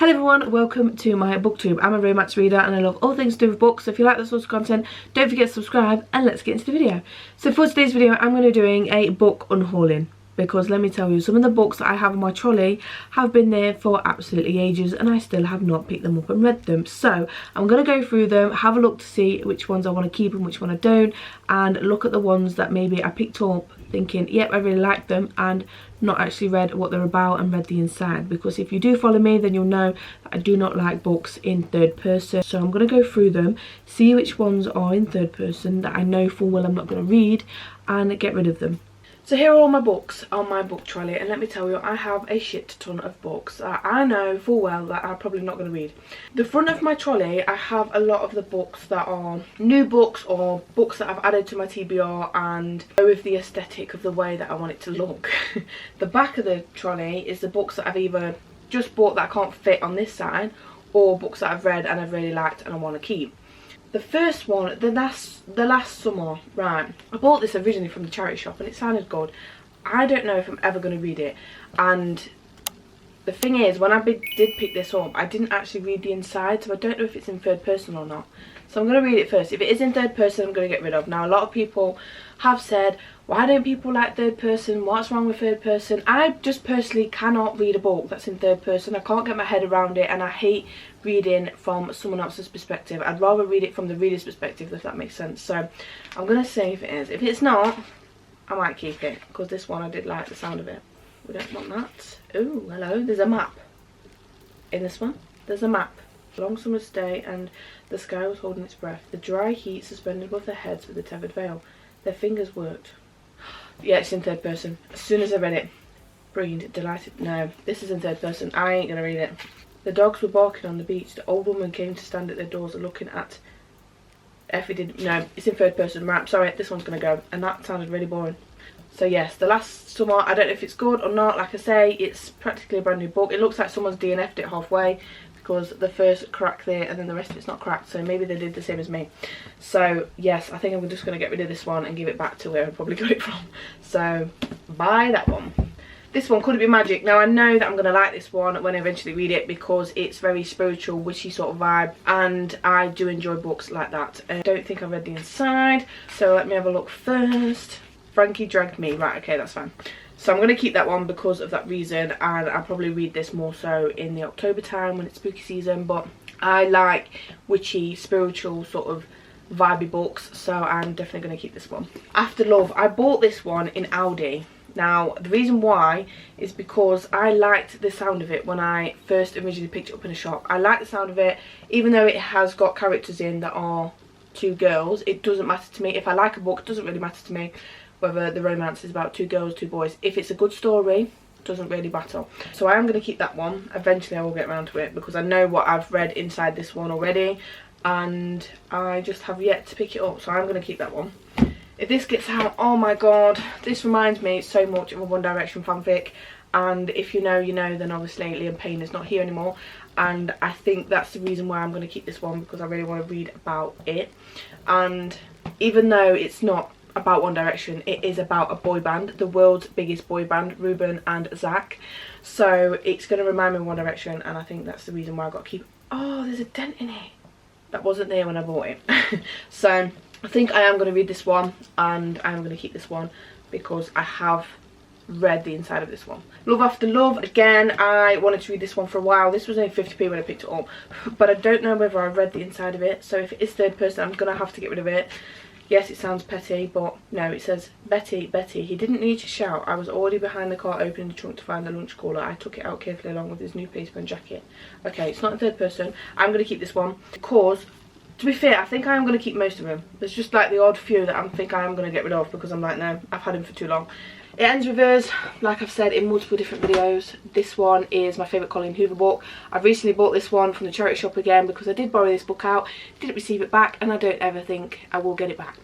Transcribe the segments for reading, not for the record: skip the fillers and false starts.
Hello everyone, welcome to my booktube. I'm a romance reader and I love all things to do with books. So if you like this sort of content, don't forget to subscribe and let's get into the video. So for today's video, I'm going to be doing a book unhauling. Because let me tell you, some of the books that I have on my trolley have been there for absolutely ages and I still have not picked them up and read them. So I'm going to go through them, have a look to see which ones I want to keep and which one I don't, and look at the ones that maybe I picked up thinking, yep, I really like them, and not actually read what they're about and read the inside. Because if you do follow me, then you'll know that I do not like books in third person. So I'm going to go through them, see which ones are in third person that I know full well I'm not going to read, and get rid of them. So here are all my books on my book trolley, and let me tell you, I have a shit ton of books that I know full well that I'm probably not going to read. The front of my trolley, I have a lot of the books that are new books or books that I've added to my TBR and go with the aesthetic of the way that I want it to look. The back of the trolley is the books that I've either just bought that I can't fit on this side, or books that I've read and I've really liked and I want to keep. The first one, the last summer, right, I bought this originally from the charity shop and it sounded good. I don't know if I'm ever going to read it, and the thing is, when I did pick this up, I didn't actually read the inside, so I don't know if it's in third person or not. So I'm going to read it first. If it is in third person, I'm going to get rid of. Now, a lot of people have said, why don't people like third person? What's wrong with third person? I just personally cannot read a book that's in third person. I can't get my head around it, and I hate reading from someone else's perspective. I'd rather read it from the reader's perspective, if that makes sense. So I'm going to say if it is. If it's not, I might keep it, because this one I did like the sound of it. We don't want that. Oh, hello, there's a map. In this one, there's a map. Long summer's day and the sky was holding its breath. The dry heat suspended above their heads with a tethered veil. Their fingers worked. Yeah, it's in third person. As soon as I read it, breathed, delighted. No, this is in third person. I ain't gonna read it. The dogs were barking on the beach. The old woman came to stand at their doors looking at Effie did. No, it's in third person. Right, sorry, this one's gonna go. And that sounded really boring. So yes, the last summer, I don't know if it's good or not. Like I say, it's practically a brand new book. It looks like someone's DNF'd it halfway, because the first crack there and then the rest of it's not cracked, so maybe they did the same as me. So yes, I think I'm just going to get rid of this one and give it back to where I probably got it from. So buy that one. This one, Could It Be Magic? Now I know that I'm going to like this one when I eventually read it, because it's very spiritual, witchy sort of vibe, and I do enjoy books like that. I don't think I read the inside, so let me have a look first. Frankie Dragged Me. Right, okay, that's fine. So I'm going to keep that one because of that reason, and I'll probably read this more so in the October time when it's spooky season. But I like witchy, spiritual sort of vibey books, so I'm definitely going to keep this one. After Love, I bought this one in Aldi. Now the reason why is because I liked the sound of it when I first originally picked it up in a shop. I like the sound of it, even though it has got characters in that are two girls. It doesn't matter to me. If I like a book, it doesn't really matter to me whether the romance is about two girls, two boys. If it's a good story, it doesn't really matter. So I am going to keep that one. Eventually I will get around to it, because I know what I've read inside this one already and I just have yet to pick it up, so I'm going to keep that one. If this gets out, oh my god, this reminds me so much of a One Direction fanfic, and if you know, you know, then obviously Liam Payne is not here anymore, and I think that's the reason why I'm going to keep this one, because I really want to read about it. And even though it's not about One Direction, it is about a boy band, the world's biggest boy band, Ruben and Zach. So it's going to remind me of One Direction, and I think that's the reason why I've got to keep. Oh, there's a dent in it. That wasn't there when I bought it. So I think I am going to read this one, and I'm going to keep this one because I have read the inside of this one. Love After Love, again, I wanted to read this one for a while. This was only 50p when I picked it up, but I don't know whether I've read the inside of it, so if it is third person, I'm going to have to get rid of it. Yes, it sounds petty, but no, it says, Betty, Betty, he didn't need to shout. I was already behind the car opening the trunk to find the lunch cooler. I took it out carefully along with his new policeman and jacket. Okay, it's not in third person. I'm going to keep this one because, to be fair, I think I am going to keep most of them. There's just like the odd few that I think I am going to get rid of, because I'm like, no, I've had him for too long. It ends with us, like I've said in multiple different videos. This one is my favourite Colleen Hoover book. I've recently bought this one from the charity shop again, because I did borrow this book out, didn't receive it back, and I don't ever think I will get it back.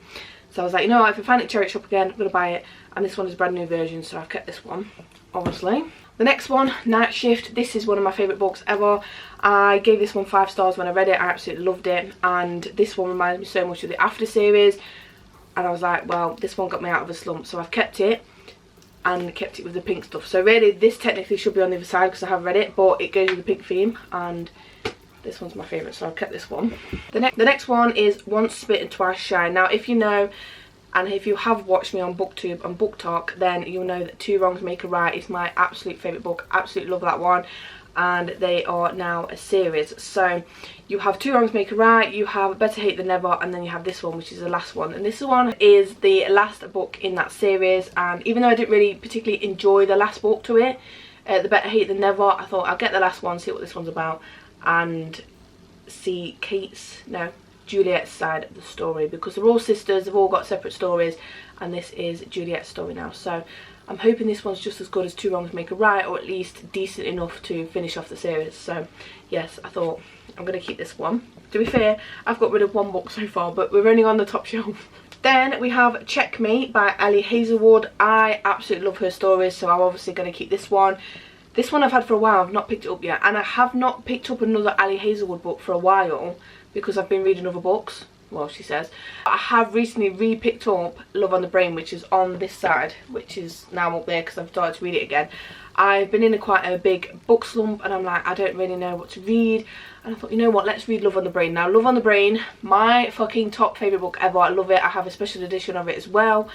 So I was like, you know what, if I find it at charity shop again, I'm going to buy it. And this one is a brand new version, so I've kept this one, obviously. The next one, Night Shift. This is one of my favourite books ever. I gave this one 5 stars when I read it. I absolutely loved it. And this one reminds me so much of the After series. And I was like, well, this one got me out of a slump, so I've kept it. and kept it with the pink stuff. So really this technically should be on the other side because I have read it, but it goes with the pink theme, and this one's my favourite, so I've kept this one. The next one is Once Spit and Twice Shy. Now if you know, and if you have watched me on BookTube and BookTok, then you'll know that Two Wrongs Make a Right is my absolute favourite book. Absolutely love that one. And they are now a series. So you have Two Wrongs Make a Right, you have Better Hate Than Never, and then you have this one, which is the last one. And this one is the last book in that series, and even though I didn't really particularly enjoy the last book to it, the Better Hate Than Never, I thought I'll get the last one, see what this one's about, and see Juliet's side of the story, because they're all sisters, they've all got separate stories, and this is Juliet's story now. So I'm hoping this one's just as good as Two Wrongs Make a Right, or at least decent enough to finish off the series. So yes, I thought I'm going to keep this one. To be fair, I've got rid of one book so far, but we're only on the top shelf. Then we have Checkmate by Ali Hazelwood. I absolutely love her stories, so I'm obviously going to keep this one. This one I've had for a while, I've not picked it up yet, and I have not picked up another Ali Hazelwood book for a while because I've been reading other books. Well, she says. I have recently re-picked up Love on the Brain, which is on this side, which is now up there because I've started to read it again. I've been in quite a big book slump, and I'm like, I don't really know what to read, and I thought, you know what, let's read Love on the Brain. Now Love on the Brain, my fucking top favourite book ever. I love it. I have a special edition of it as well.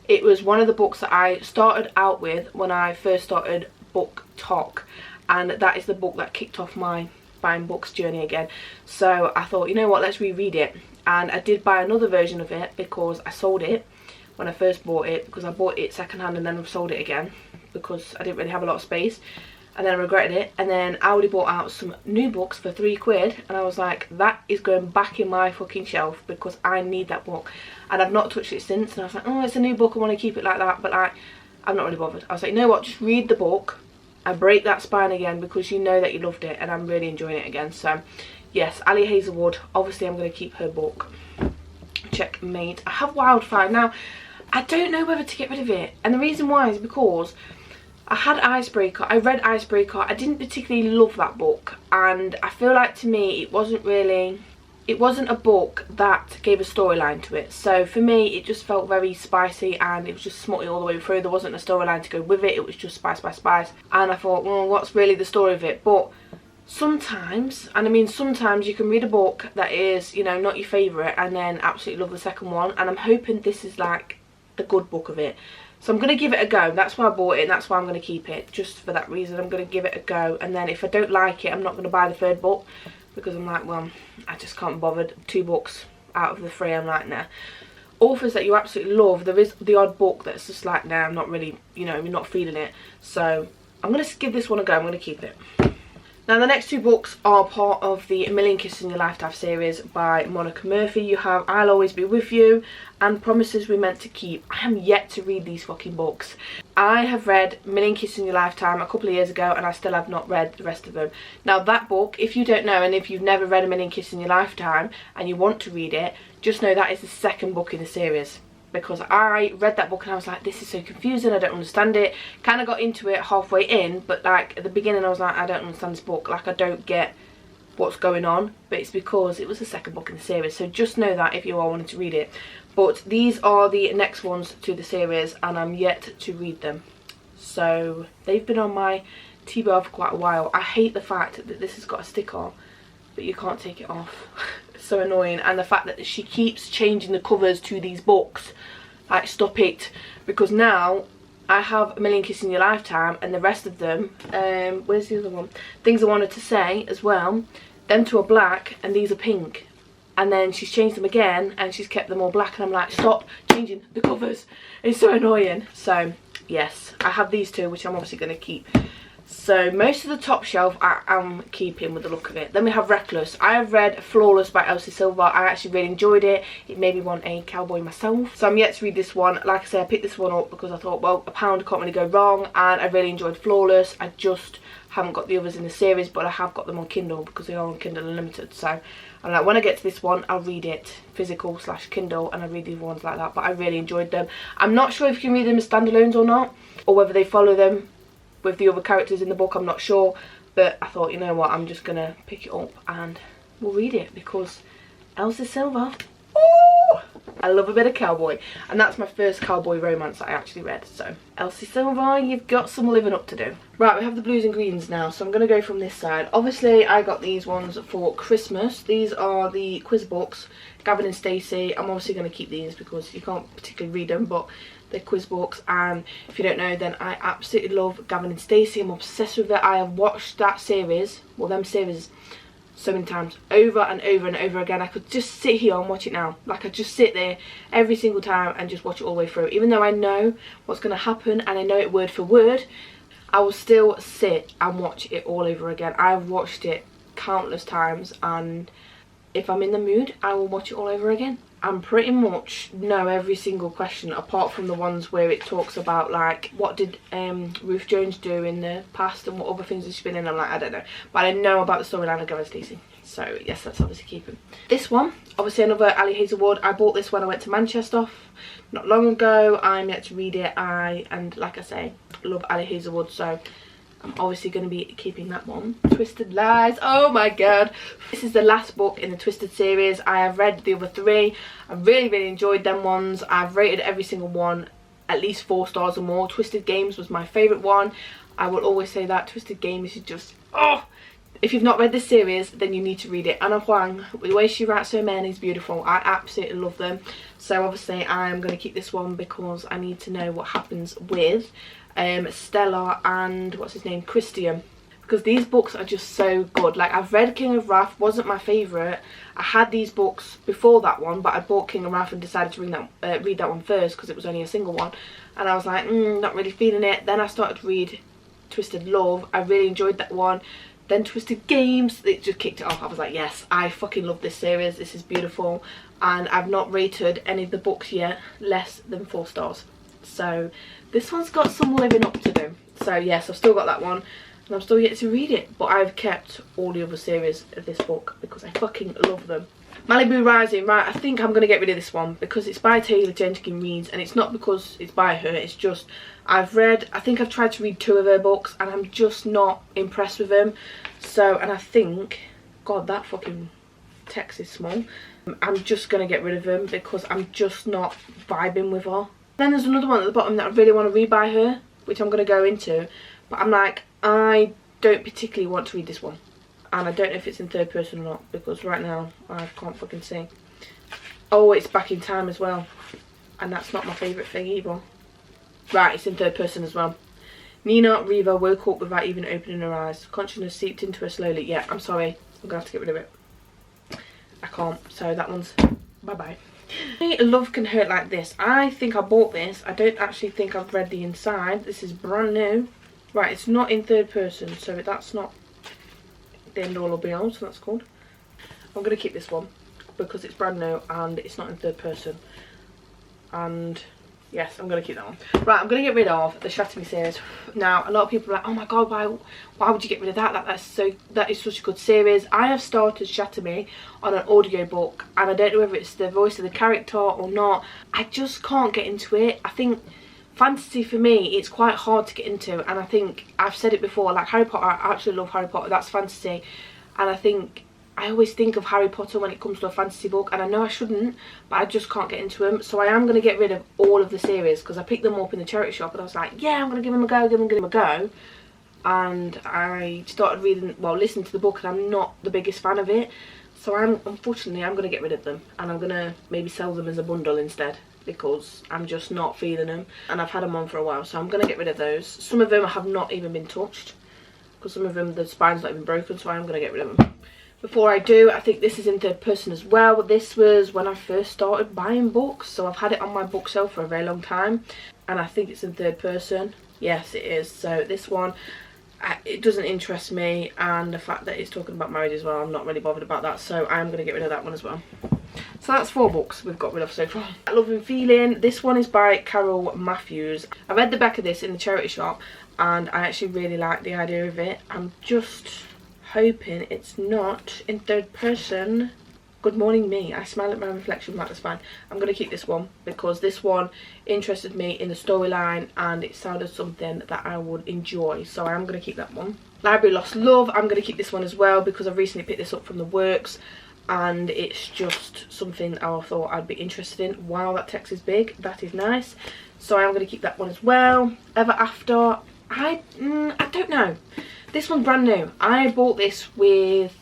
It was one of the books that I started out with when I first started BookTok, and that is the book that kicked off my buying books journey again. So I thought, you know what, let's reread it. And I did buy another version of it because I sold it when I first bought it, because I bought it secondhand and then sold it again because I didn't really have a lot of space, and then I regretted it. And then I already bought out some new books for £3, and I was like, that is going back in my fucking shelf because I need that book, and I've not touched it since. And I was like, oh, it's a new book, I want to keep it like that, but like, I'm not really bothered. I was like, you know what, just read the book and break that spine again, because you know that you loved it, and I'm really enjoying it again. So yes, Ali Hazelwood, obviously I'm going to keep her book. Checkmate. I have Wildfire. Now, I don't know whether to get rid of it, and the reason why is because I had Icebreaker. I read Icebreaker. I didn't particularly love that book, and I feel like to me it wasn't a book that gave a storyline to it. So for me it just felt very spicy, and it was just smutty all the way through. There wasn't a storyline to go with it. It was just spice, and I thought, well, what's really the story of it? But sometimes, and I mean sometimes, you can read a book that is, you know, not your favourite and then absolutely love the second one, and I'm hoping this is like the good book of it. So I'm going to give it a go. That's why I bought it, and that's why I'm going to keep it, just for that reason. I'm going to give it a go, and then if I don't like it, I'm not going to buy the third book, because I'm like, well, I just can't be bothered. 2 books out of the 3, I'm like, nah. Authors that you absolutely love, there is the odd book that's just like, nah, I'm not really, you know, you're not feeling it. So I'm going to give this one a go. I'm going to keep it. Now the next 2 books are part of the A Million Kisses in Your Lifetime series by Monica Murphy. You have I'll Always Be With You and Promises We Meant to Keep. I am yet to read these fucking books. I have read A Million Kisses in Your Lifetime a couple of years ago, and I still have not read the rest of them. Now that book, if you don't know, and if you've never read A Million Kisses in Your Lifetime and you want to read it, just know that is the second book in the series. Because I read that book and I was like, this is so confusing, I don't understand it. Kind of got into it halfway in, but like at the beginning I was like, I don't understand this book, like I don't get what's going on. But it's because it was the second book in the series, so just know that if you are wanting to read it. But these are the next ones to the series, and I'm yet to read them. So they've been on my TBR for quite a while. I hate the fact that this has got a sticker, but you can't take it off. It's so annoying. And the fact that she keeps changing the covers to these books, like, stop it. Because now I have A Million Kisses in Your Lifetime, and the rest of them, where's the other one, Things I Wanted to Say as well, them 2 are black and these are pink. And then she's changed them again and she's kept them all black, and I'm like, stop changing the covers, it's so annoying. So yes, I have these 2, which I'm obviously going to keep. So most of the top shelf I am keeping with the look of it. Then we have Reckless. I have read Flawless by Elsie Silver. I actually really enjoyed it. It made me want a cowboy myself. So I'm yet to read this one. Like I said, I picked this one up because I thought, well, £1 can't really go wrong, and I really enjoyed Flawless. I just haven't got the others in the series, but I have got them on Kindle because they are on Kindle Unlimited. So I'm like, when I get to this one, I'll read it physical / Kindle, and I read the other ones like that. But I really enjoyed them. I'm not sure if you can read them as standalones or not, or whether they follow them with the other characters in the book, I'm not sure. But I thought, you know what, I'm just gonna pick it up and we'll read it, because Elsie Silver, oh, I love a bit of Cowboy, and that's my first Cowboy romance that I actually read. So Elsie Silver, you've got some living up to do. Right, we have the blues and greens now, so I'm going to go from this side. Obviously I got these ones for Christmas. These are the quiz books, Gavin and Stacey. I'm obviously going to keep these because you can't particularly read them, but they're quiz books. And if you don't know, then I absolutely love Gavin and Stacey. I'm obsessed with it. I have watched that series, well, them series, so many times, over and over and over again. I could just sit here and watch it now. Like, I just sit there every single time and just watch it all the way through. Even though I know what's going to happen and I know it word for word, I will still sit and watch it all over again. I've watched it countless times, and if I'm in the mood, I will watch it all over again. And pretty much know every single question, apart from the ones where it talks about, like, what did Ruth Jones do in the past and what other things has she been in. I'm like, I don't know. But I know about the storyline of Gavin and Stacey. So yes, that's obviously keeping. This one, obviously another Ali Hazelwood. I bought this when I went to Manchester not long ago. I'm yet to read it. And like I say, love Ali Hazelwood, so I'm obviously going to be keeping that one. Twisted Lies, oh my god. This is the last book in the Twisted series. I have read the other 3. I really enjoyed them ones. I've rated every single one at least 4 stars or more. Twisted Games was my favourite one. I will always say that. Twisted Games is just, oh! If you've not read this series, then you need to read it. Anna Huang, the way she writes her men is beautiful. I absolutely love them. So obviously I'm going to keep this one because I need to know what happens with Stella and what's his name, Christian, because these books are just so good. Like, I've read King of Wrath, wasn't my favourite. I had these books before that one, but I bought King of Wrath and decided to read that one first because it was only a single one, and I was like, not really feeling it. Then I started to read Twisted Love. I really enjoyed that one. Then Twisted Games, it just kicked it off. I was like, yes, I fucking love this series. This is beautiful. And I've not rated any of the books yet less than 4 stars. So this one's got some living up to do. So yes, I've still got that one, and I'm still yet to read it. But I've kept all the other series of this book because I fucking love them. Malibu Rising, right, I think I'm going to get rid of this one because it's by Taylor Jenkins Reid, and it's not because it's by her, it's just I think I've tried to read 2 of her books and I'm just not impressed with them. So, and I think, god, that fucking text is small. I'm just going to get rid of them because I'm just not vibing with her. Then there's another one at the bottom that I really want to read by her, which I'm going to go into, but I'm like, I don't particularly want to read this one. And I don't know if it's in 3rd person or not, because right now I can't fucking see. Oh, it's Back in Time as well, and that's not my favourite thing either. Right, it's in 3rd person as well. Nina Riva woke up without even opening her eyes. Consciousness seeped into her slowly. Yeah, I'm sorry, I'm going to have to get rid of it. I can't, so that one's bye-bye. Love Can Hurt Like This. I think I bought this. I don't actually think I've read the inside. This is brand new. Right, it's not in 3rd person, so that's not the end all or be all, so that's good. I'm going to keep this one because it's brand new and it's not in 3rd person. And yes, I'm going to keep that one. Right, I'm going to get rid of the Shatter Me series. Now, a lot of people are like, oh my god, why would you get rid of that? That is such a good series. I have started Shatter Me on an audiobook, and I don't know whether it's the voice of the character or not. I just can't get into it. I think fantasy for me, it's quite hard to get into, and I think I've said it before, like Harry Potter, I absolutely love Harry Potter, that's fantasy, and I think I always think of Harry Potter when it comes to a fantasy book, and I know I shouldn't, but I just can't get into them. So I am going to get rid of all of the series because I picked them up in the charity shop and I was like, yeah, I'm going to give them a go, and I started listening to the book, and I'm not the biggest fan of it. So unfortunately I'm going to get rid of them, and I'm going to maybe sell them as a bundle instead, because I'm just not feeling them, and I've had them on for a while, so I'm going to get rid of those. Some of them have not even been touched because some of them the spine's not even broken, so I am going to get rid of them. Before I do, I think this is in 3rd person as well. This was when I first started buying books, so I've had it on my bookshelf for a very long time, and I think it's in 3rd person. Yes, it is. So this one, it doesn't interest me, and the fact that it's talking about marriage as well, I'm not really bothered about that, so I'm going to get rid of that one as well. So that's 4 books we've got rid of so far. Love and Feeling. This one is by Carol Matthews. I read the back of this in the charity shop, and I actually really like the idea of it. I'm just hoping it's not in 3rd person. Good morning me. I smile at my reflection, but that's fine. I'm going to keep this one because this one interested me in the storyline and it sounded something that I would enjoy, so I'm going to keep that one. Library Lost Love. I'm going to keep this one as well because I've recently picked this up from the works and it's just something I thought I'd be interested in. Wow, that text is big. That is nice. So I'm going to keep that one as well. Ever After, I don't know. This one's brand new. I bought this with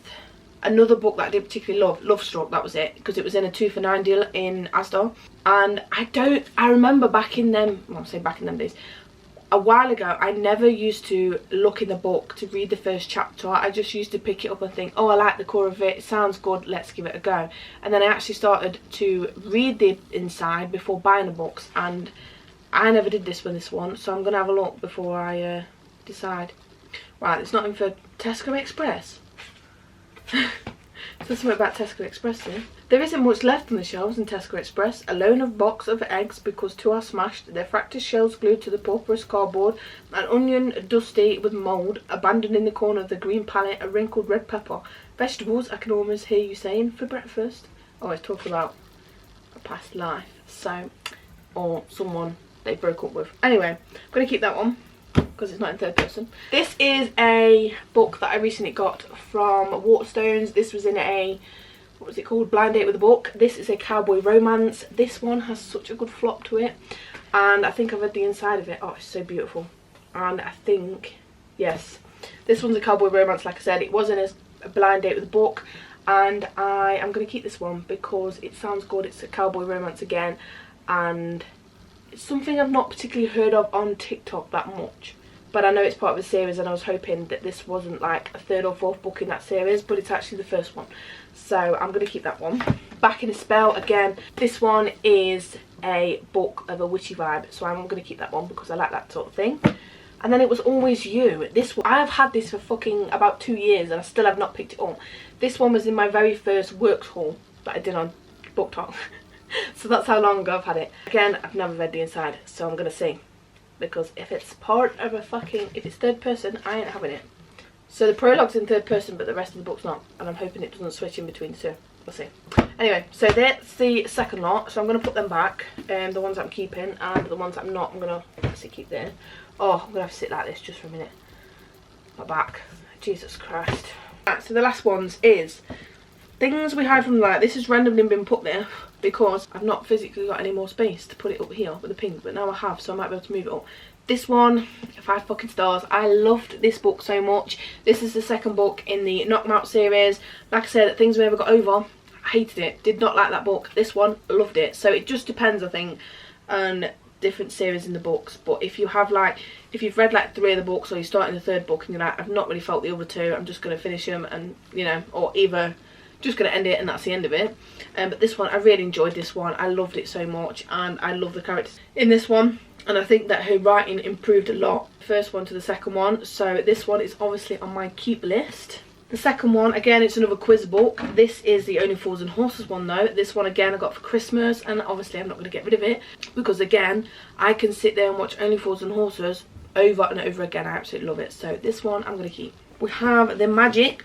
another book that I didn't particularly love, Love Struck, that was it, because it was in a 2 for £9 deal in Asda. And I remember back in them, well, I'll say back in them days, a while ago, I never used to look in the book to read the first chapter. I just used to pick it up and think, oh, I like the core of it, it sounds good, let's give it a go. And then I actually started to read the inside before buying the books, and I never did this with this one, so I'm going to have a look before I decide. Right, it's not in for Tesco Express. So something about Tesco Express here. There isn't much left on the shelves in Tesco Express. A lone box of eggs because 2 are smashed, their fractured shells glued to the pauperous cardboard, an onion dusty with mould, abandoned in the corner of the green pallet, a wrinkled red pepper. Vegetables, I can almost hear you saying, for breakfast. Oh, it's talking about a past life. So, or someone they broke up with. Anyway, I'm going to keep that one, because it's not in third person. This is a book that I recently got from Waterstones. This was in a, what was it called, Blind Date with a Book. This is a cowboy romance. This one has such a good flop to it, and I think I've read the inside of it. Oh, it's so beautiful. And I think, yes, this one's a cowboy romance. Like I said, it was in a Blind Date with a Book, and I am going to keep this one because it sounds good. It's a cowboy romance again, and it's something I've not particularly heard of on TikTok that much, but I know it's part of a series, and I was hoping that this wasn't like a 3rd or 4th book in that series, but it's actually the first one, so I'm going to keep that one. Back in a Spell, again, this one is a book of a witchy vibe, so I'm going to keep that one because I like that sort of thing. And then It Was Always You. This one, I've had this for fucking about 2 years and I still have not picked it up. This one was in my very first works haul that I did on BookTok. So that's how long ago I've had it. Again, I've never read the inside, so I'm gonna see, because if it's part of a fucking, if it's third person, I ain't having it. So the prologue's in third person, but the rest of the book's not, and I'm hoping it doesn't switch in between the two. We'll see. Anyway, so that's the second lot, so I'm gonna put them back, the ones that I'm keeping, and the ones that I'm not, I'm gonna obviously keep there. Oh, I'm gonna have to sit like this just for a minute. My back, Jesus Christ. Right, so the last ones is things we hide from the light. This has randomly been put there because I've not physically got any more space to put it up here with the pink, but now I have, so I might be able to move it up. This one, 5 fucking stars. I loved this book so much. This is the second book in the Knock 'em Out series. Like I said, Things We Never Got Over, I hated it, did not like that book. This one, loved it. So it just depends, I think, on different series in the books. But if you have like, if you've read like 3 of the books, or you're starting the 3rd book and you're like, I've not really felt the other 2, I'm just going to finish them, and you know, or either just going to end it and that's the end of it. But this one, I really enjoyed this one. I loved it so much, and I love the characters in this one, and I think that her writing improved a lot, first one to the second one. So this one is obviously on my keep list. The second one, again, it's another quiz book. This is the Only Fools and Horses one though. This one again I got for Christmas, and obviously I'm not going to get rid of it, because again, I can sit there and watch Only Fools and Horses over and over again. I absolutely love it. So this one I'm going to keep. We have The Magic,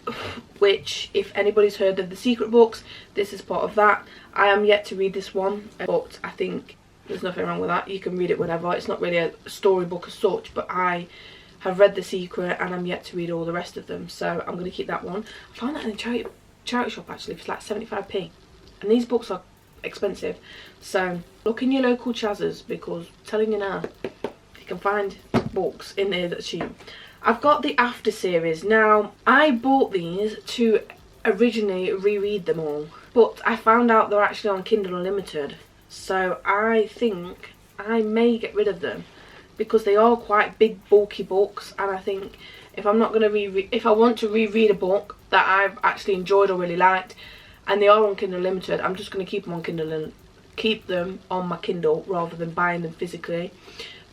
which, if anybody's heard of the Secret books, this is part of that. I am yet to read this one, but I think there's nothing wrong with that. You can read it whenever. It's not really a storybook as such, but I have read The Secret and I'm yet to read all the rest of them, so I'm going to keep that one. I found that in a charity shop actually for like 75p, and these books are expensive, so look in your local Chazas, because I'm telling you now, you can find books in there that are cheap. I've got the After series. Now, I bought these to originally reread them all, but I found out they're actually on Kindle Unlimited, so I think I may get rid of them, because they are quite big, bulky books, and I think if I'm not going to if I want to reread a book that I've actually enjoyed or really liked, and they are on Kindle Unlimited, I'm just going to keep them on Kindle and keep them on my Kindle rather than buying them physically.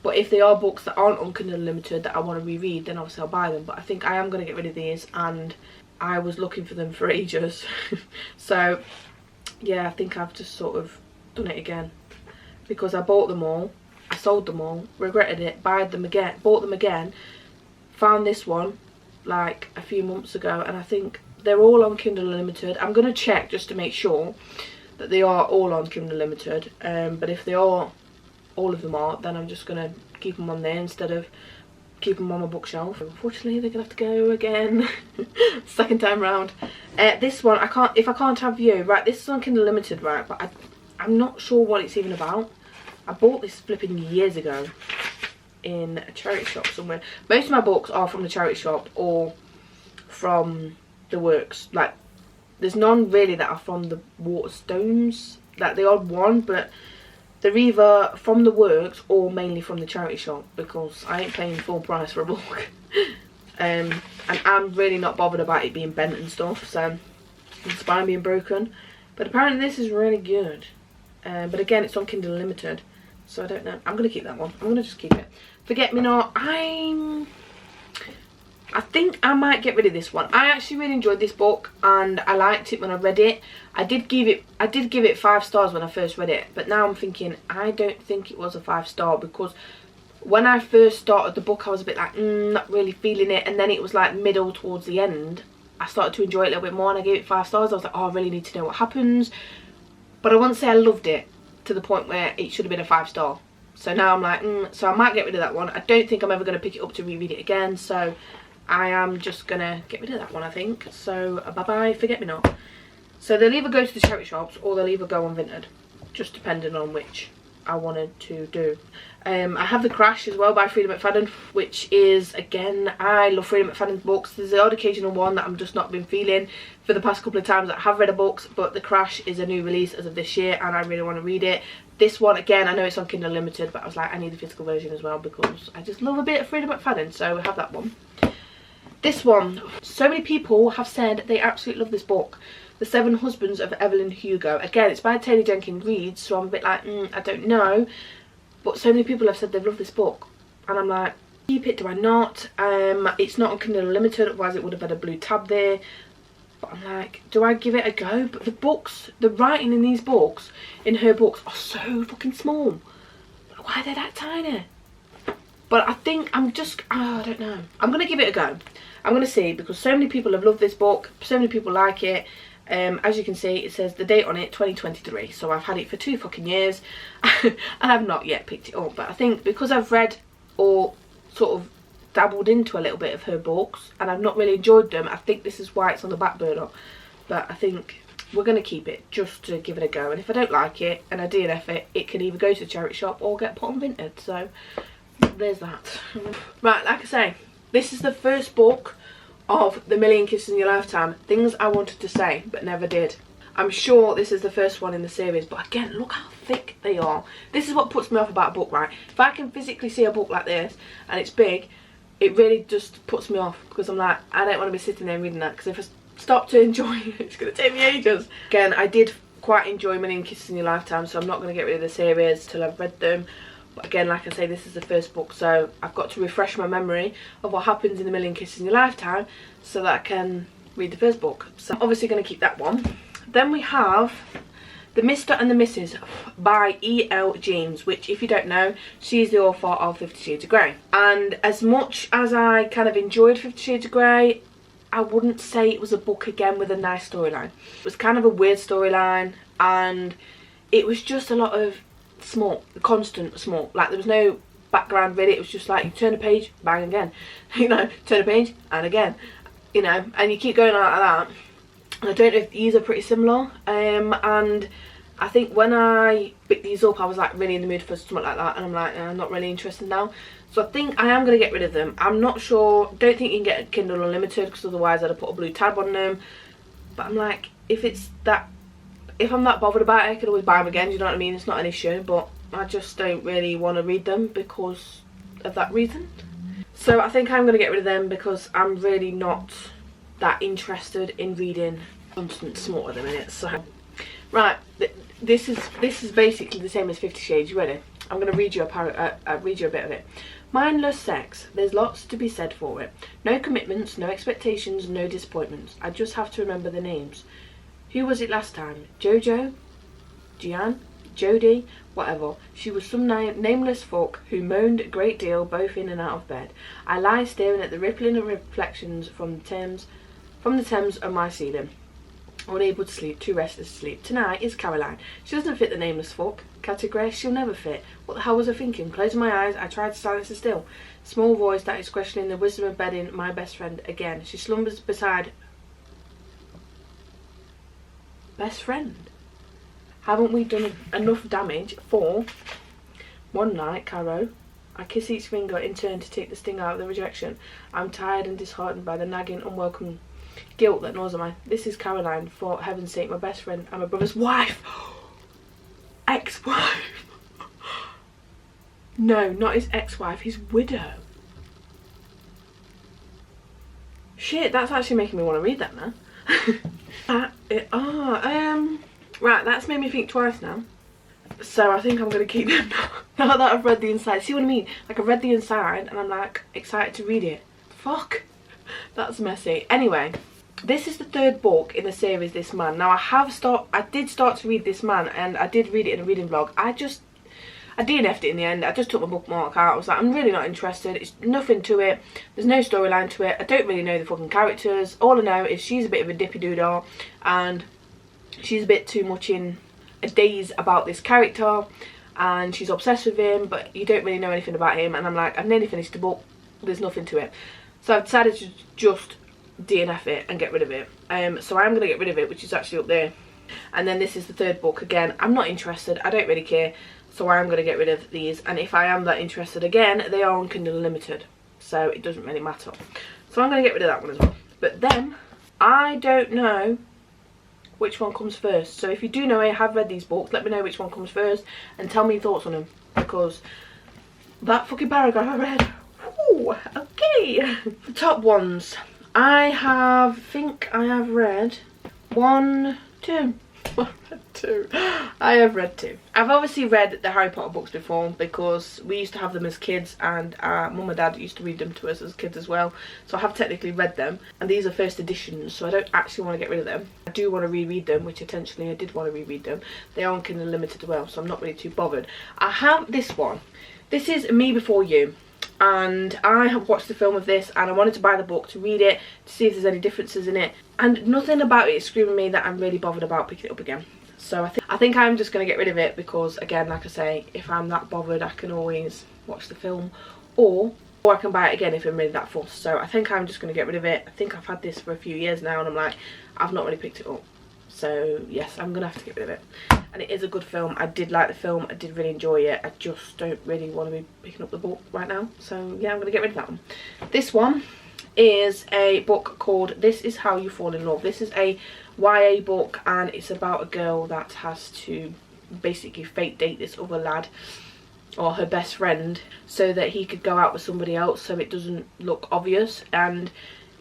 But if they are books that aren't on Kindle Unlimited that I want to reread, then obviously I'll buy them. But I think I am going to get rid of these, and I was looking for them for ages. So yeah, I think I've just sort of done it again, because I bought them all, I sold them all, regretted it, bought them again, found this one like a few months ago, and I think they're all on Kindle Unlimited. I'm going to check just to make sure that they are all on Kindle Unlimited, but if they are, all of them are, then I'm just going to keep them on there instead of keep them on my bookshelf. Unfortunately, they're going to have to go again, second time round. This one, if I can't have you, right, this is on Kindle Limited, right, but I'm not sure what it's even about. I bought this flipping years ago in a charity shop somewhere. Most of my books are from the charity shop or from the works. Like, there's none really that are from the Waterstones, like the odd one, but they're either from the works or mainly from the charity shop, because I ain't paying full price for a book. And I'm really not bothered about it being bent and stuff, so, and the spine being broken. But apparently this is really good. But again, it's on Kindle Limited, so I don't know. I'm going to keep that one. I'm going to just keep it. Forget Me Not, I think I might get rid of this one. I actually really enjoyed this book and I liked it when I read it. I did give it 5 stars when I first read it, but now I'm thinking I don't think it was a 5-star, because when I first started the book I was a bit like not really feeling it, and then it was like middle towards the end I started to enjoy it a little bit more and I gave it 5 stars. I was like, oh, I really need to know what happens, but I wouldn't say I loved it to the point where it should have been a 5-star. So now I'm like, so I might get rid of that one. I don't think I'm ever going to pick it up to reread it again, so I am just going to get rid of that one, I think. So bye-bye, Forget Me Not. So they'll either go to the charity shops or they'll either go on Vinted, just depending on which I wanted to do. I have The Crash as well by Freida McFadden, which is, again, I love Freida McFadden's books. There's the odd occasional one that I'm just not been feeling for the past couple of times that I have read her books, but The Crash is a new release as of this year and I really want to read it. This one, again, I know it's on Kindle Limited, but I was like, I need the physical version as well because I just love a bit of Freida McFadden, so I have that one. This one, so many people have said they absolutely love this book. The 7 Husbands of Evelyn Hugo. Again, it's by Taylor Jenkins Reid, so I'm a bit like, I don't know. But so many people have said they've loved this book. And I'm like, keep it, do I not? It's not on Kindle Limited, otherwise it would have had a blue tab there. But I'm like, do I give it a go? But the books, the writing in these books, in her books, are so fucking small. Why are they that tiny? But I think I'm just, I don't know. I'm going to give it a go. I'm going to see, because so many people have loved this book. So many people like it. As you can see, it says the date on it 2023, so I've had it for 2 fucking years and I've not yet picked it up. But I think because I've read or sort of dabbled into a little bit of her books and I've not really enjoyed them, I think this is why it's on the back burner. But I think we're going to keep it just to give it a go, and if I don't like it and I DNF it, it can either go to the charity shop or get put on Vinted. So there's that. Right, like I say, this is the first book of the Million Kisses in Your Lifetime. Things I wanted to say but never did. I'm sure this is the first one in the series, but again, look how thick they are. This is what puts me off about a book, right? If I can physically see a book like this and it's big, it really just puts me off, because I'm like, I don't want to be sitting there reading that, because if I stop to enjoy it, it's going to take me ages. Again, I did quite enjoy Million Kisses in Your Lifetime, so I'm not going to get rid of the series till I've read them. But again, like I say, this is the first book, so I've got to refresh my memory of what happens in A Million Kisses in Your Lifetime so that I can read the first book. So I'm obviously going to keep that one. Then we have The Mr. and the Mrs. by E.L. James, which, if you don't know, she is the author of 50 Shades of Grey. And as much as I kind of enjoyed 50 Shades of Grey, I wouldn't say it was a book, again, with a nice storyline. It was kind of a weird storyline, and it was just a lot of small, constant small. Like, there was no background really. It was just like, you turn a page, bang again. You know, turn a page and again. You know, and you keep going on like that. And I don't know if these are pretty similar. And I think when I picked these up, I was like really in the mood for something like that, and I'm like, I'm not really interested now. So I think I am going to get rid of them. I'm not sure, don't think you can get a Kindle Unlimited, because otherwise I'd have put a blue tab on them. But I'm like, if I'm that bothered about it, I could always buy them again, do you know what I mean? It's not an issue, but I just don't really want to read them because of that reason. So I think I'm going to get rid of them, because I'm really not that interested in reading constant smut at the minute. So, right, this is basically the same as 50 Shades. You ready? I'm going to read you a bit of it. Mindless sex. There's lots to be said for it. No commitments, no expectations, no disappointments. I just have to remember the names. Who was it last time? Jojo? Gian? Jodie? Whatever. She was some nameless fuck who moaned a great deal both in and out of bed. I lie staring at the rippling reflections from the Thames on my ceiling. Unable to sleep, too restless to sleep. Tonight is Caroline. She doesn't fit the nameless fuck category. She'll never fit. What the hell was I thinking? Closing my eyes, I tried to silence her still. Small voice that is questioning the wisdom of bedding my best friend again. She slumbers beside best friend. Haven't we done enough damage for one night, Caro? I kiss each finger in turn to take the sting out of the rejection. I'm tired and disheartened by the nagging, unwelcome guilt that gnaws on my... This is Caroline, for heaven's sake, my best friend and my brother's wife. Ex-wife. No, not his ex-wife, his widow. Shit, that's actually making me want to read that now. Right, that's made me think twice now. So I think I'm going to keep them now that I've read the inside. See what I mean? Like, I've read the inside and I'm like excited to read it. Fuck. That's messy. Anyway, this is the third book in the series, This Man. Now I did start to read This Man and I did read it in a reading vlog. I DNF'd it in the end. I just took my bookmark out. I was like, I'm really not interested. It's nothing to it. There's no storyline to it. I don't really know the fucking characters. All I know is she's a bit of a dippy doodah and she's a bit too much in a daze about this character and she's obsessed with him, but you don't really know anything about him. And I'm like, I've nearly finished the book. There's nothing to it. So I've decided to just DNF it and get rid of it. So I'm going to get rid of it, which is actually up there. And then this is the third book. Again, I'm not interested. I don't really care. So I'm going to get rid of these. And if I am that interested again, they are on Kindle Unlimited. So it doesn't really matter. So I'm going to get rid of that one as well. But then, I don't know which one comes first. So if you do know I have read these books, let me know which one comes first. And tell me your thoughts on them. Because that fucking paragraph I read. Ooh, okay. The top ones. I think I have read 1, 2. I have read 2. I've obviously read the Harry Potter books before because we used to have them as kids and our mum and dad used to read them to us as kids as well. So I have technically read them and these are first editions, so I don't actually want to get rid of them. I do want to reread them, which intentionally I did want to reread them. They are on Kindle Limited as well, so I'm not really too bothered. I have this one. This is Me Before You. And I have watched the film of this and I wanted to buy the book to read it to see if there's any differences in it, and nothing about it is screaming me that I'm really bothered about picking it up again. So I think I'm just going to get rid of it because, again, like I say, if I'm that bothered I can always watch the film or I can buy it again if I'm really that fussed. So I think I'm just going to get rid of it. I think I've had this for a few years now and I'm like, I've not really picked it up. So yes, I'm gonna have to get rid of it. And it is a good film. I did like the film. I did really enjoy it. I just don't really want to be picking up the book right now. So yeah, I'm gonna get rid of that one. This one is a book called This Is How You Fall in Love. This is a YA book and it's about a girl that has to basically fake date this other lad or her best friend so that he could go out with somebody else so it doesn't look obvious. And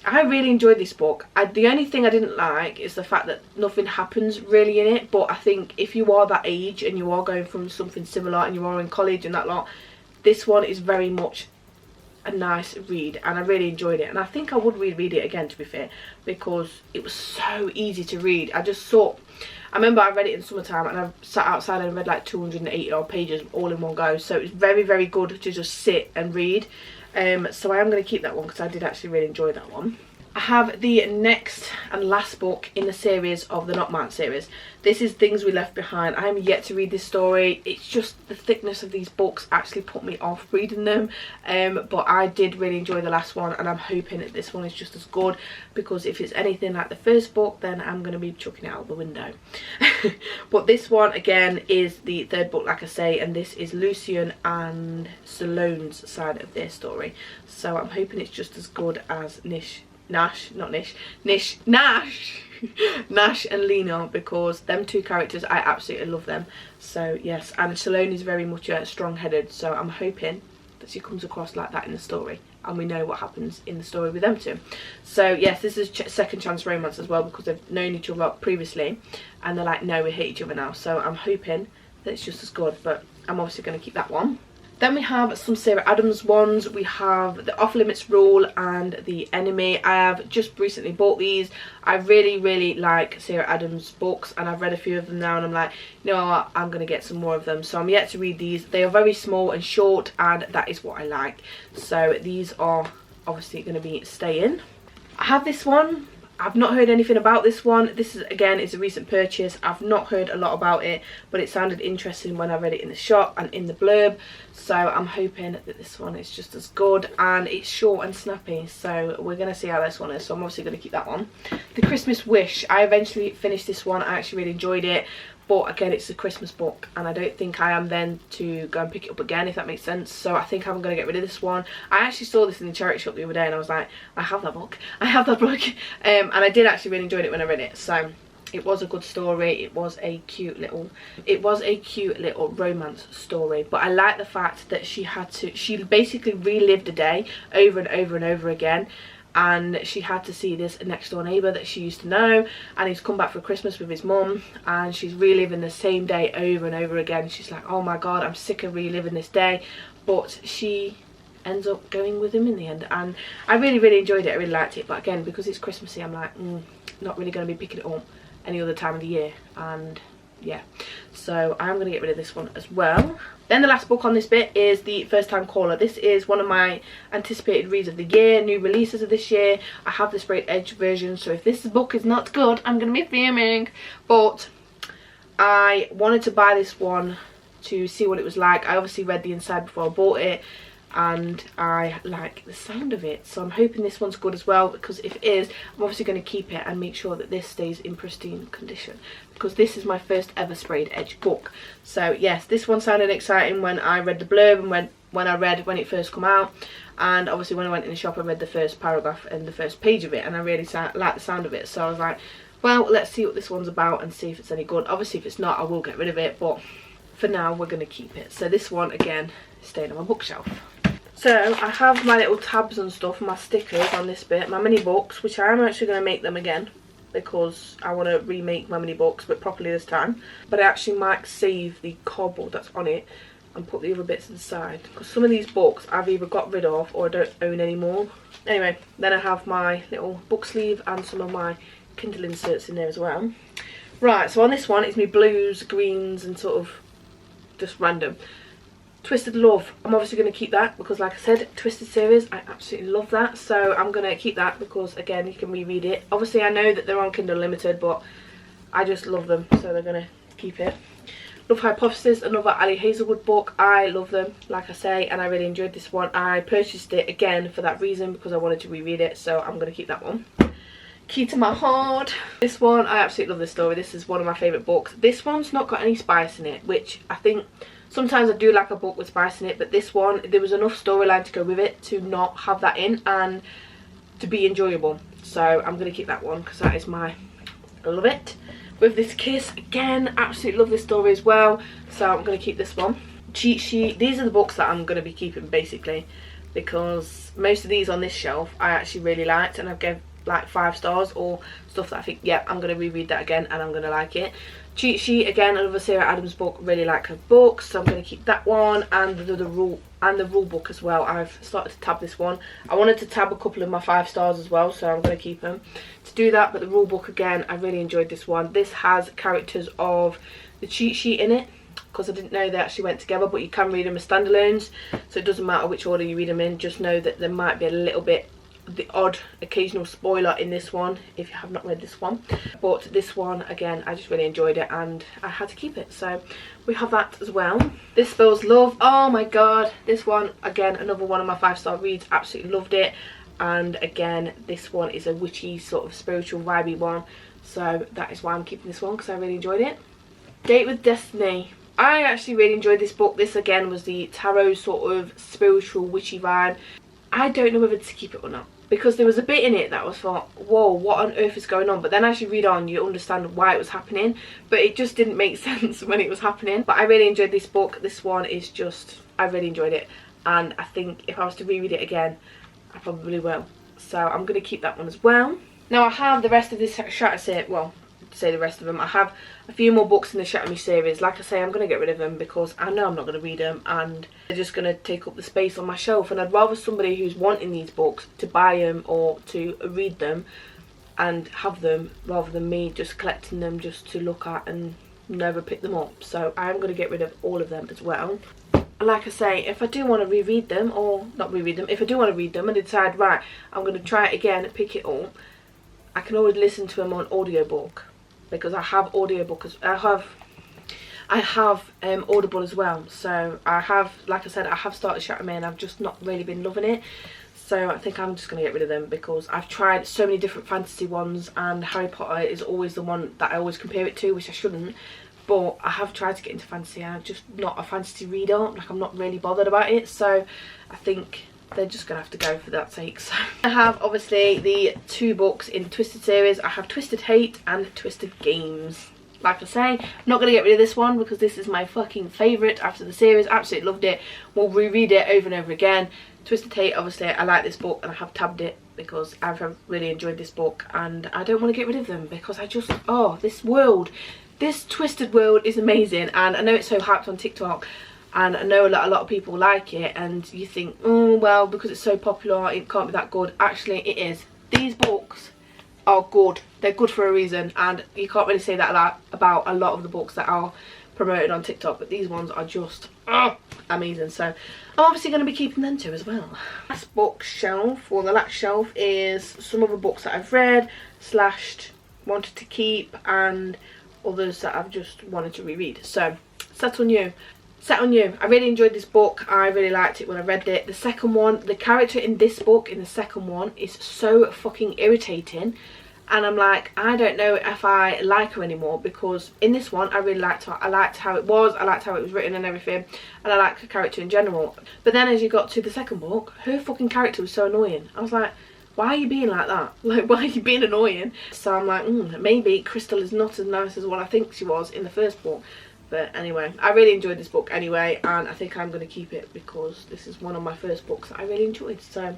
I really enjoyed this book. The only thing I didn't like is the fact that nothing happens really in it, but I think if you are that age and you are going from something similar and you are in college and that lot, this one is very much a nice read and I really enjoyed it. And I think I would reread it again, to be fair, because it was so easy to read. I remember I read it in summertime and I sat outside and read like 280 odd pages all in one go, so it was very, very good to just sit and read. So I am going to keep that one because I did actually really enjoy that one. I have the next and last book in the series of the Not Mine series. This is Things We Left Behind. I am yet to read this story. It's just the thickness of these books actually put me off reading them. But I did really enjoy the last one and I'm hoping that this one is just as good, because if it's anything like the first book then I'm going to be chucking it out the window. But this one again is the third book, like I say, and this is Lucian and Salone's side of their story. So I'm hoping it's just as good as Nash and Lena, because them two characters, I absolutely love them. So yes, and Salone is very much strong-headed, so I'm hoping that she comes across like that in the story and we know what happens in the story with them two. So yes, this is second chance romance as well, because they've known each other previously and they're like, no, we hate each other now. So I'm hoping that it's just as good, but I'm obviously going to keep that one. Then we have some Sarah Adams ones. We have the Off Limits Rule and The Enemy. I have just recently bought these. I really, really like Sarah Adams books and I've read a few of them now and I'm like, you know what, I'm going to get some more of them. So I'm yet to read these. They are very small and short and that is what I like. So these are obviously going to be staying. I have this one. I've not heard anything about this one. This is, again, is a recent purchase. I've not heard a lot about it, but it sounded interesting when I read it in the shop and in the blurb. So I'm hoping that this one is just as good, and it's short and snappy. So we're going to see how this one is. So I'm obviously going to keep that one. The Christmas Wish. I eventually finished this one. I actually really enjoyed it. But again, it's a Christmas book, and I don't think I am then to go and pick it up again, if that makes sense. So I think I'm going to get rid of this one. I actually saw this in the charity shop the other day, and I was like, I have that book. I have that book. And I did actually really enjoy it when I read it. So it was a good story. It was a cute little romance story. But I like the fact that she basically relived a day over and over and over again. And she had to see this next door neighbour that she used to know, and he's come back for Christmas with his mum, and she's reliving the same day over and over again. She's like, oh my god, I'm sick of reliving this day, but she ends up going with him in the end. And I really enjoyed it. I really liked it, but again, because it's Christmassy, I'm like, not really going to be picking it up any other time of the year. And yeah, so I'm going to get rid of this one as well. Then the last book on this bit is The First Time Caller. This is one of my anticipated reads of the year, new releases of this year. I have the sprayed edge version, so if this book is not good, I'm going to be fuming. But I wanted to buy this one to see what it was like. I obviously read the inside before I bought it, and I like the sound of it. So I'm hoping this one's good as well, because if it is, I'm obviously going to keep it and make sure that this stays in pristine condition, because this is my first ever sprayed edge book. So yes, this one sounded exciting when I read the blurb and when it first come out, and obviously when I went in the shop I read the first paragraph and the first page of it, and I really like the sound of it. So I was like, well, let's see what this one's about and see if it's any good. Obviously if it's not, I will get rid of it, but for now we're going to keep it. So this one, again, is staying on my bookshelf. So I have my little tabs and stuff, my stickers on this bit, my mini books, which I am actually going to make them again, because I want to remake my mini books, but properly this time. But I actually might save the cardboard that's on it and put the other bits to the side, because some of these books I've either got rid of or I don't own anymore. Anyway, then I have my little book sleeve and some of my Kindle inserts in there as well. Right, so on this one it's my blues, greens and sort of just random. Twisted Love, I'm obviously going to keep that because, like I said, Twisted series, I absolutely love that. So I'm going to keep that because, again, you can reread it. Obviously I know that they're on Kindle Limited, but I just love them, so they're going to keep it. Love Hypothesis, another Ali Hazelwood book. I love them, like I say, and I really enjoyed this one. I purchased it again for that reason, because I wanted to reread it, so I'm going to keep that one. Key to My Heart. This one, I absolutely love this story. This is one of my favourite books. This one's not got any spice in it, which I think sometimes I do like a book with spice in it, but this one, there was enough storyline to go with it to not have that in and to be enjoyable. So I'm going to keep that one because that is I love it. With This Kiss, again, absolutely love this story as well, so I'm going to keep this one. Cheat Sheet, these are the books that I'm going to be keeping basically, because most of these on this shelf I actually really liked, and I've gave like 5 stars, or stuff that I think, yeah, I'm going to reread that again and I'm going to like it. Cheat Sheet, again, another Sarah Adams book, really like her books, so I'm going to keep that one, and the rule book as well. I've started to tab this one. I wanted to tab a couple of my 5 stars as well, so I'm going to keep them to do that. But the rule book, again, I really enjoyed this one. This has characters of the cheat sheet in it, because I didn't know they actually went together, but you can read them as standalones, so it doesn't matter which order you read them in. Just know that there might be a little bit the odd occasional spoiler in this one if you have not read this one, but this one, again, I just really enjoyed it and I had to keep it, so we have that as well. This Spells Love, oh my god, this one, again, another one of my 5-star reads, absolutely loved it. And again, this one is a witchy sort of spiritual vibey one, so that is why I'm keeping this one, because I really enjoyed it. Date with Destiny, I actually really enjoyed this book. This again was the tarot sort of spiritual witchy vibe. I don't know whether to keep it or not, because there was a bit in it that was thought, whoa, what on earth is going on? But then as you read on, you understand why it was happening, but it just didn't make sense when it was happening. But I really enjoyed this book. This one is just, I really enjoyed it, and I think if I was to reread it again, I probably will. So I'm going to keep that one as well. Now I have the rest of this Shatter set, well, say the rest of them. I have a few more books in the Shatter Me series. Like I say, I'm going to get rid of them because I know I'm not going to read them and they're just going to take up the space on my shelf, and I'd rather somebody who's wanting these books to buy them or to read them and have them, rather than me just collecting them just to look at and never pick them up. So I'm going to get rid of all of them as well. Like I say, if I do want to reread them, or not reread them, if I do want to read them and decide, right, I'm going to try it again and pick it up, I can always listen to them on audiobook, because I have audiobook I have Audible as well. So I have, like I said, I have started Shatter Me and I've just not really been loving it. So I think I'm just going to get rid of them, because I've tried so many different fantasy ones and Harry Potter is always the one that I always compare it to, which I shouldn't. But I have tried to get into fantasy and I'm just not a fantasy reader. Like, I'm not really bothered about it. So I think they're just going to have to go for that sake. So I have obviously the 2 books in the Twisted series. I have Twisted Hate and Twisted Games. Like I say, I'm not going to get rid of this one because this is my fucking favourite after the series. Absolutely loved it. We'll reread it over and over again. Twisted Hate, obviously, I like this book and I have tabbed it because I've really enjoyed this book and I don't want to get rid of them because I just, oh, this world, this twisted world is amazing. And I know it's so hyped on TikTok and I know a lot of people like it, and you think, oh, well, because it's so popular, it can't be that good. Actually, it is. These books are good. They're good for a reason, and you can't really say that about a lot of the books that are promoted on TikTok, but these ones are just amazing. So I'm obviously going to be keeping them too as well. Last bookshelf, or the last shelf, is some of the books that I've read / wanted to keep, and others that I've just wanted to reread. So Set on You. Set on You. I really enjoyed this book. I really liked it when I read it. The second one, the character in this book, in the second one, is so fucking irritating. And I'm like, I don't know if I like her anymore, because in this one I really liked her. I liked how it was, I liked how it was written and everything, and I liked her character in general. But then as you got to the second book, her fucking character was so annoying. I was like, why are you being like that? Like, why are you being annoying? So I'm like, maybe Crystal is not as nice as what I think she was in the first book. But anyway, I really enjoyed this book anyway, and I think I'm going to keep it because this is one of my first books that I really enjoyed. So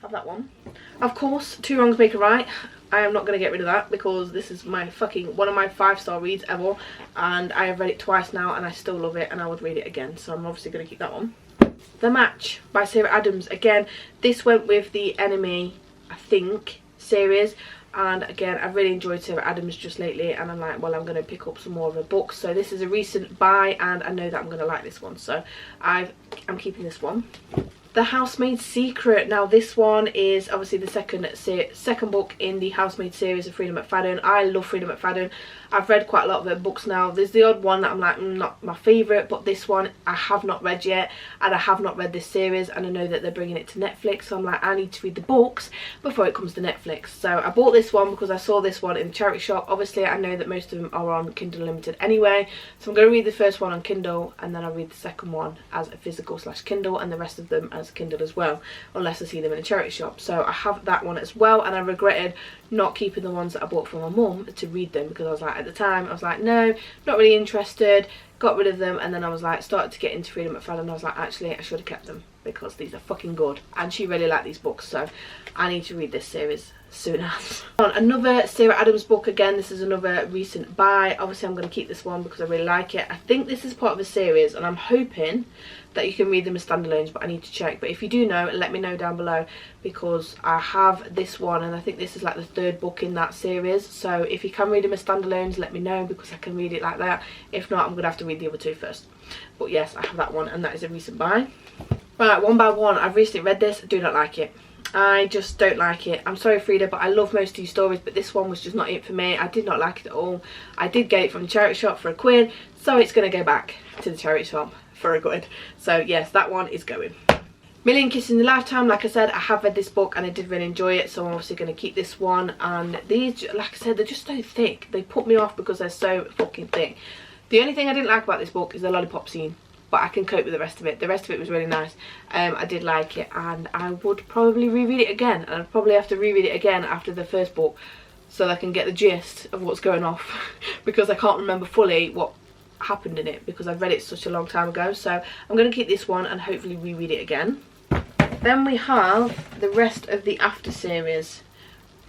have that one. Of course, Two Wrongs Make a Right. I am not going to get rid of that because this is my fucking one of my 5-star reads ever, and I have read it twice now and I still love it and I would read it again. So I'm obviously going to keep that one. The Match by Sarah Adams. Again, this went with the Enemy, I think, series. And again, I've really enjoyed Sarah Adams just lately, and I'm like, well, I'm going to pick up some more of her books. So this is a recent buy and I know that I'm going to like this one, so I'm keeping this one. The Housemaid's Secret. Now this one is obviously the second book in the Housemaid series of Freida McFadden. I love Freida McFadden. I've read quite a lot of her books now. There's the odd one that I'm like, not my favourite, but this one I have not read yet, and I have not read this series, and I know that they're bringing it to Netflix, so I'm like, I need to read the books before it comes to Netflix. So I bought this one because I saw this one in the charity shop. Obviously I know that most of them are on Kindle Unlimited anyway, so I'm going to read the first one on Kindle, and then I'll read the second one as a physical / Kindle, and the rest of them as Kindle as well, unless I see them in a charity shop. So I have that one as well, and I regretted not keeping the ones that I bought from my mum to read them, because I was like, at the time I was like, no, not really interested, got rid of them, and then I was like, started to get into Freida McFadden, and I was like, actually I should have kept them because these are fucking good, and she really liked these books, so I need to read this series soon as. Another Sarah Adams book. Again, this is another recent buy. Obviously I'm going to keep this one because I really like it. I think this is part of a series, and I'm hoping that you can read them as standalones, but I need to check. But if you do know, let me know down below, because I have this one and I think this is like the 3rd book in that series. So if you can read them as standalones, let me know, because I can read it like that. If not, I'm going to have to read the other 2 first. But yes, I have that one, and that is a recent buy. Right, One by One. I've recently read this. Do not like it. I just don't like it. I'm sorry, Freida, but I love most of these stories, but this one was just not it for me. I did not like it at all. I did get it from the charity shop for £1, so it's going to go back to the charity shop for £1. So yes, that one is going. Million Kisses in a Lifetime. Like I said, I have read this book and I did really enjoy it, so I'm obviously going to keep this one. And these, like I said, they're just so thick. They put me off because they're so fucking thick. The only thing I didn't like about this book is the lollipop scene, but I can cope with the rest of it. The rest of it was really nice. I did like it, and I would probably reread it again, and I'd probably have to reread it again after the first book so that I can get the gist of what's going off because I can't remember fully what happened in it because I've read it such a long time ago. So I'm going to keep this one and hopefully reread it again. Then we have the rest of the After series,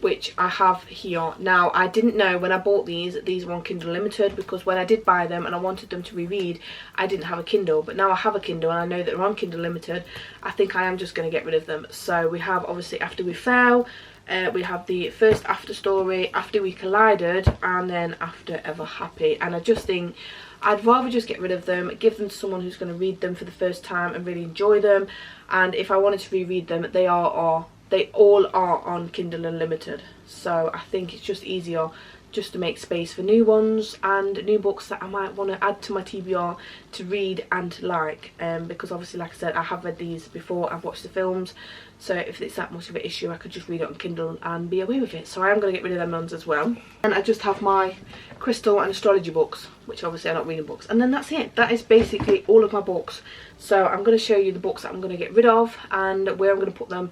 which I have here. Now, I didn't know when I bought these were on Kindle Limited, because when I did buy them and I wanted them to reread, I didn't have a Kindle, but now I have a Kindle and I know that they're on Kindle Limited. I think I am just going to get rid of them. So we have obviously After We Fell, we have the first After story, After We Collided, and then After Ever Happy. And I just think I'd rather just get rid of them, give them to someone who's going to read them for the first time and really enjoy them. And if I wanted to reread them, they are they all are on Kindle Unlimited, so I think it's just easier just to make space for new ones and new books that I might want to add to my TBR to read and to like, because obviously, like I said, I have read these before, I've watched the films, so if it's that much of an issue I could just read it on Kindle and be away with it. So I am going to get rid of them ones as well. And I just have my crystal and astrology books, which obviously are not reading books, and then that's it. That is basically all of my books. So I'm going to show you the books that I'm going to get rid of and where I'm going to put them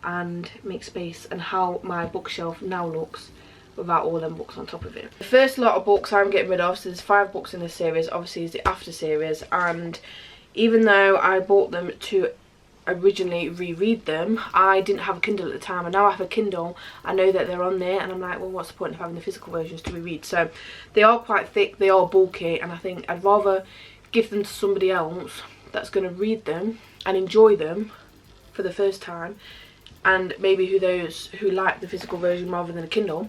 and make space, and how my bookshelf now looks without all them books on top of it. The first lot of books I'm getting rid of, so there's 5 books in this series, obviously is the After series, and even though I bought them to originally reread them, I didn't have a Kindle at the time, and now I have a Kindle. I know that they're on there, and I'm like, well, what's the point of having the physical versions to reread? So they are quite thick, they are bulky, and I think I'd rather give them to somebody else that's going to read them and enjoy them for the first time, and maybe those who like the physical version rather than a Kindle,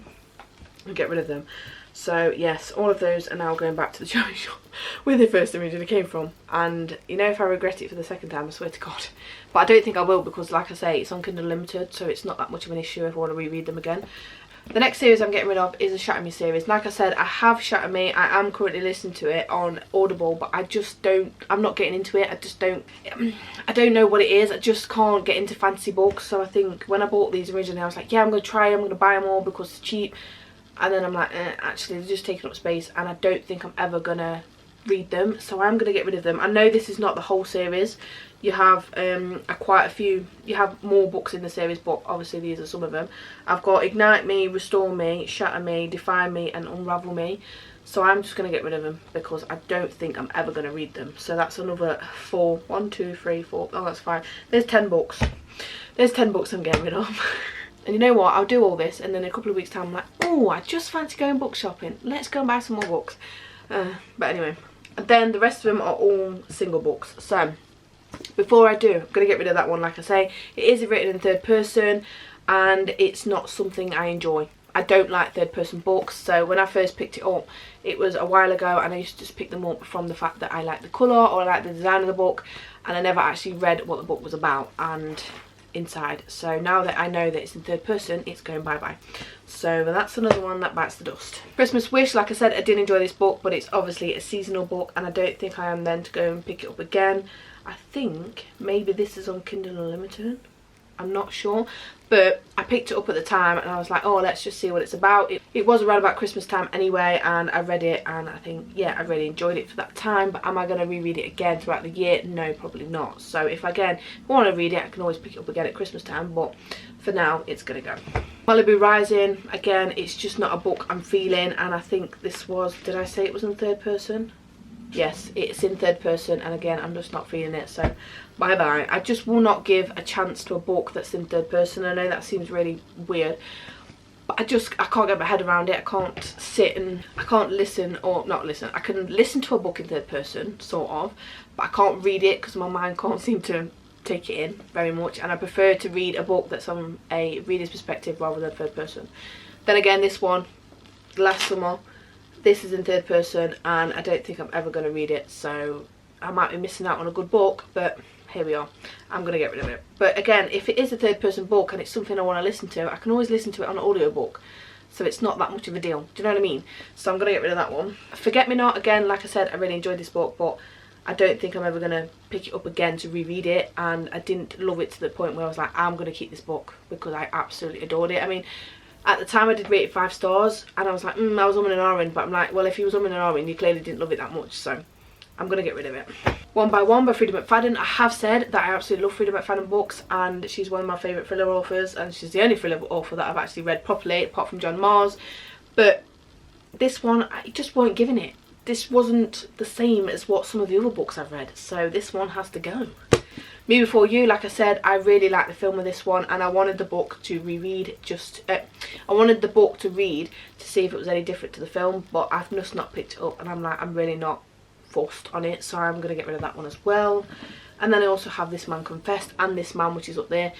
and get rid of them. So yes, all of those are now going back to the charity shop where they first originally came from. And you know, if I regret it for the second time, I swear to God. But I don't think I will, because like I say, it's on Kindle Limited, so it's not that much of an issue if I want to reread them again. The next series I'm getting rid of is the Shatter Me series. Like I said, I have Shatter Me. I am currently listening to it on Audible, but I'm not getting into it. I don't know what it is. I just can't get into fantasy books. So I think when I bought these originally, I was like, yeah, I'm going to try them, I'm going to buy them all because it's cheap. And then I'm like, actually they're just taking up space, and I don't think I'm ever going to read them, so I'm going to get rid of them. I know this is not the whole series. You have quite a few, you have more books in the series, but obviously these are some of them. I've got Ignite Me, Restore Me, Shatter Me, Define Me and Unravel Me. So I'm just going to get rid of them because I don't think I'm ever going to read them. So that's another 4. 1, 2, 3, 4. Oh, that's 5. There's 10 books. There's 10 books I'm getting rid of. And you know what, I'll do all this, and then in a couple of weeks time I'm like, oh, I just fancy going book shopping, let's go and buy some more books. But anyway, and then the rest of them are all single books. So before I do, I'm going to get rid of that one. Like I say, it is written in third person, and it's not something I enjoy. I don't like third person books, so when I first picked it up, it was a while ago, and I used to just pick them up from the fact that I like the colour or I like the design of the book, and I never actually read what the book was about and inside. So now that I know that it's in third person, it's going bye-bye. So that's another one that bites the dust. Christmas Wish, like I said, I did enjoy this book, but it's obviously a seasonal book, and I don't think I am then to go and pick it up again. I think maybe this is on Kindle Unlimited, I'm not sure, but I picked it up at the time and I was like, oh, let's just see what it's about. It was around about Christmas time anyway, and I read it, and I think, yeah, I really enjoyed it for that time. But am I going to reread it again throughout the year? No, probably not. So if I want to read it, I can always pick it up again at Christmas time, but for now it's going to go. Malibu Rising, again, it's just not a book I'm feeling, and I think this was, did I say it was in third person? Yes, it's in third person, and again, I'm just not feeling it, so bye bye. I just will not give a chance to a book that's in third person. I know that seems really weird, but I can't get my head around it. I can't sit and I can't listen, or not listen, I can listen to a book in third person, sort of, but I can't read it because my mind can't seem to take it in very much, and I prefer to read a book that's on a reader's perspective rather than third person. Then again, this one, last summer, this is in third person, and I don't think I'm ever going to read it, so I might be missing out on a good book, but here we are. I'm going to get rid of it. But again, if it is a third person book and it's something I want to listen to, I can always listen to it on an audiobook, so it's not that much of a deal. Do you know what I mean? So I'm going to get rid of that one. Forget Me Not, again, like I said, I really enjoyed this book, but I don't think I'm ever going to pick it up again to reread it, and I didn't love it to the point where I was like, I'm going to keep this book, because I absolutely adored it. I mean, at the time I did rate it 5 stars, and I was like, I was umming and ahhing, but I'm like, well, if you was umming and ahhing, you clearly didn't love it that much, so I'm going to get rid of it. One by One by Freida McFadden. I have said that I absolutely love Freida McFadden books, and she's one of my favourite thriller authors, and she's the only thriller author that I've actually read properly, apart from John Mars. But this one, I just weren't giving it. This wasn't the same as what some of the other books I've read, so this one has to go. Me Before You, like I said, I really liked the film of this one, and I wanted the book to reread, I wanted the book to read to see if it was any different to the film, but I've just not picked it up, and I'm like, I'm really not forced on it, so I'm going to get rid of that one as well. And then I also have This Man Confessed and This Man, which is up there,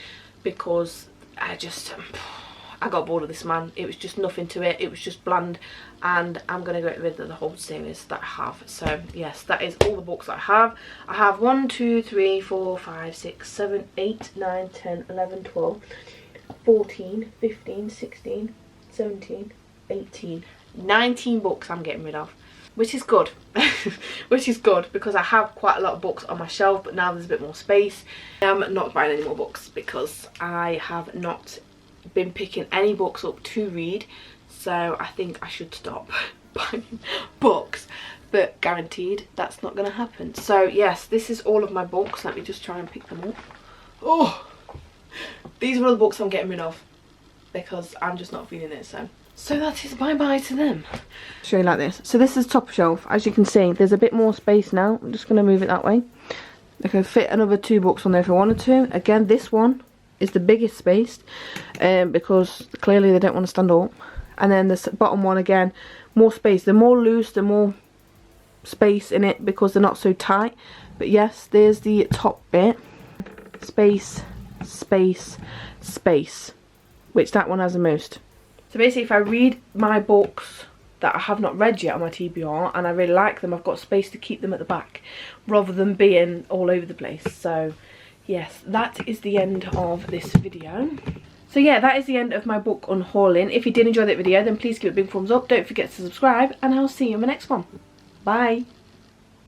because I got bored of This Man. It was just nothing to it, it was just bland, and I'm going to get rid of the whole series that I have. So yes, that is all the books I have. I have 1, 2, 3, 4, 5, 6, 7, 8, 9, 10, 11, 12, 14, 15, 16, 17, 18, 19 books I'm getting rid of, which is good. Which is good because I have quite a lot of books on my shelf, but now there's a bit more space. I'm not buying any more books because I have not been picking any books up to read, so I think I should stop buying books, but guaranteed that's not going to happen. So yes, this is all of my books. Let me just try and pick them up. Oh, these are all the books I'm getting rid of because I'm just not feeling it. So that is bye bye to them. Show you like this. So this is top shelf. As you can see, there's a bit more space now. I'm just going to move it that way. I can fit another 2 books on there if I wanted to. Again, this one is the biggest spaced because clearly they don't want to stand up. And then this bottom one, again, more space. They're more loose, they're more space in it because they're not so tight. But yes, there's the top bit. Space, space, space. Which that one has the most. So basically, if I read my books that I have not read yet on my TBR and I really like them, I've got space to keep them at the back rather than being all over the place. So yes, that is the end of this video. So yeah, that is the end of my book unhauling. If you did enjoy that video, then please give it a big thumbs up. Don't forget to subscribe, and I'll see you in the next one. Bye.